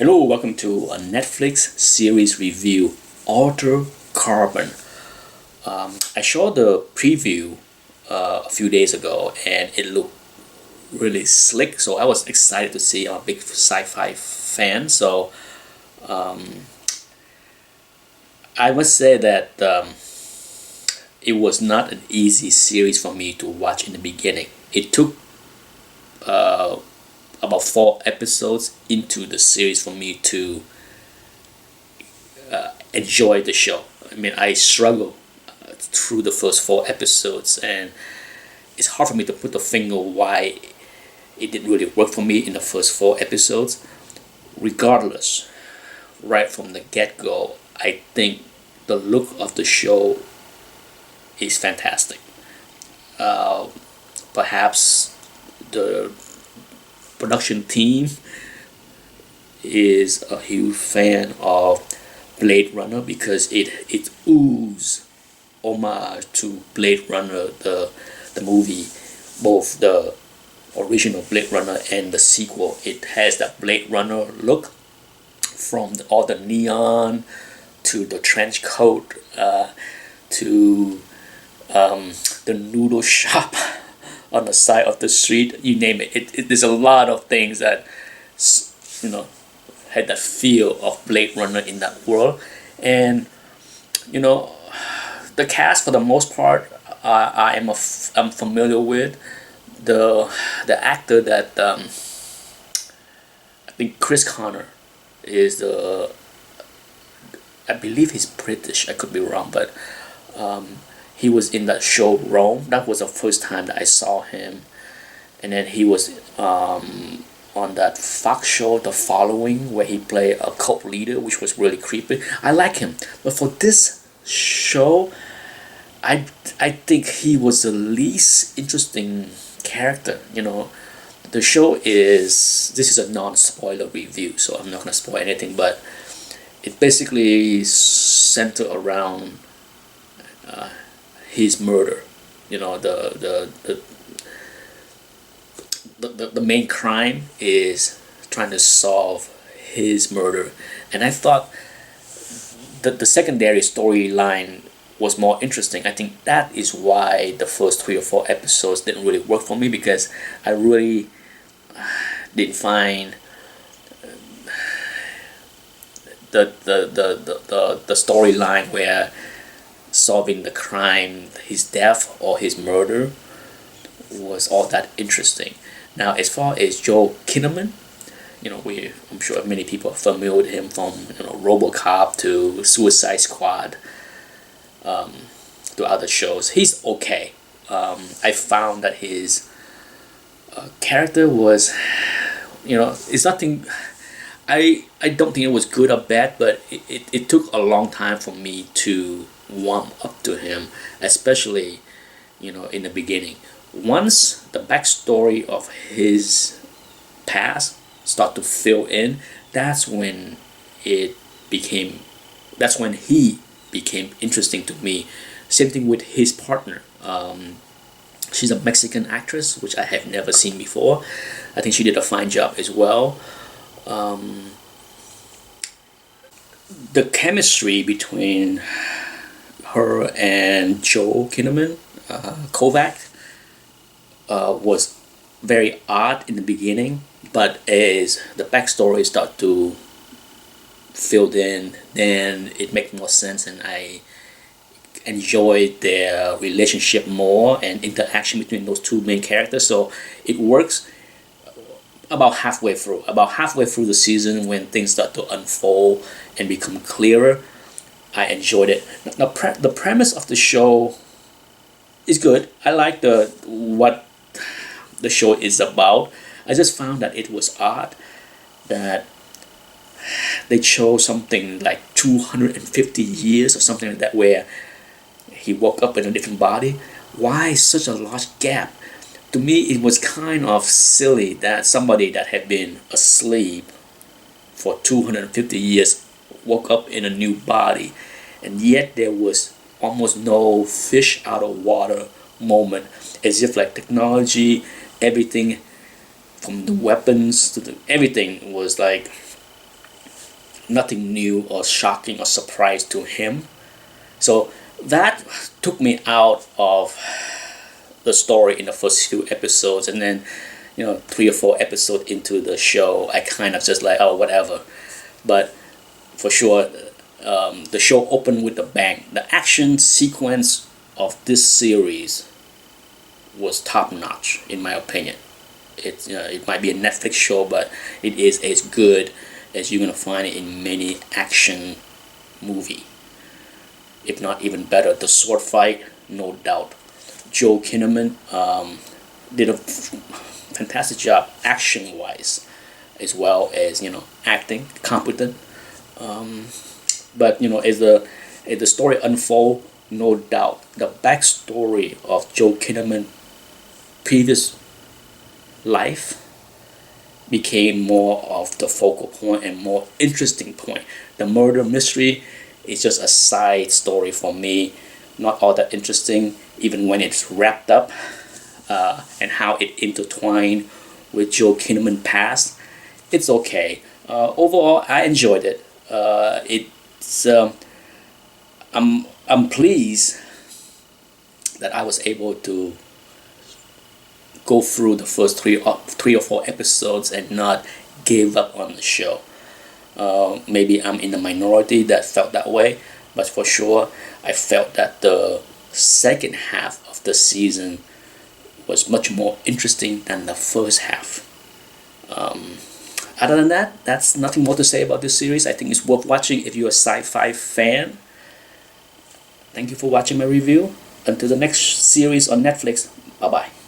Hello, welcome to a Netflix series review, Alter Carbon. I saw the preview a few days ago and it looked really slick, so I was excited to see. I'm a big sci-fi fan, so I must say that it was not an easy series for me to watch in the beginning. It took about 4 episodes into the series for me to enjoy the show. I mean, I struggled through the first 4 episodes, and it's hard for me to put the finger why it didn't really work for me in the first 4 episodes. Regardless, right from the get-go, I think the look of the show is fantastic. Perhaps the production team is a huge fan of Blade Runner because it oozes homage to Blade Runner, the movie, both the original Blade Runner and the sequel. It has that Blade Runner look, from all the neon to the trench coat, to the noodle shop on the side of the street. You name it. There's a lot of things that you know had that feel of Blade Runner in that world. And you know, the cast for the most part, I'm familiar with. The actor that I think Chris Connor is the, I believe he's British. I could be wrong, but he was in that show Rome. That was the first time that I saw him, and then he was on that Fox show, The Following, where he played a cult leader, which was really creepy. I like him, but for this show, I think he was the least interesting character. The show is, this is a non-spoiler review, so I'm not gonna spoil anything, but it basically centered around his murder. The main crime is trying to solve his murder, and I thought that the secondary storyline was more interesting. I think that is why the first 3 or 4 episodes didn't really work for me, because I really didn't find the storyline where solving the crime, his death or his murder, was all that interesting. Now, as far as Joel Kinnaman, I'm sure many people are familiar with him from RoboCop to Suicide Squad, to other shows. He's okay. I found that his character was, it's nothing. I don't think it was good or bad, but it took a long time for me to warm up to him, especially in the beginning. Once the backstory of his past start to fill in, that's when it became that's when he became interesting to me. Same thing with his partner. She's a Mexican actress, which I have never seen before. I think she did a fine job as well. The chemistry between her and Joel Kinnaman, Kovac, was very odd in the beginning, but as the backstory start to filled in, then it makes more sense, and I enjoyed their relationship more and interaction between those two main characters. So it works about halfway through. About halfway through the season, when things start to unfold and become clearer, I enjoyed it. Now, the premise of the show is good. I like what the show is about. I just found that it was odd that they chose something like 250 years or something like that, where he woke up in a different body. Why such a large gap? To me, it was kind of silly that somebody that had been asleep for 250 years woke up in a new body, and yet there was almost no fish out of water moment, as if like technology, everything from the weapons to everything was like nothing new or shocking or surprise to him. So that took me out of the story in the first few episodes, and then 3 or 4 episodes into the show, I kind of just like, oh, whatever. But for sure, the show opened with a bang. The action sequence of this series was top notch, in my opinion. It might be a Netflix show, but it is as good as you're gonna find it in many action movie, if not even better. The sword fight, no doubt. Joel Kinnaman did a fantastic job action wise, as well as acting competent. But as the story unfold, no doubt the backstory of Joel Kinnaman previous life became more of the focal point and more interesting point. The murder mystery is just a side story for me, not all that interesting, even when it's wrapped up, and how it intertwined with Joel Kinnaman past. It's okay. Overall, I enjoyed it. It's I'm pleased that I was able to go through the first 3 or 4 episodes and not give up on the show. Maybe I'm in the minority that felt that way, but for sure I felt that the second half of the season was much more interesting than the first half. Other than that, that's nothing more to say about this series. I think it's worth watching if you're a sci-fi fan. Thank you for watching my review. Until the next series on Netflix, bye bye.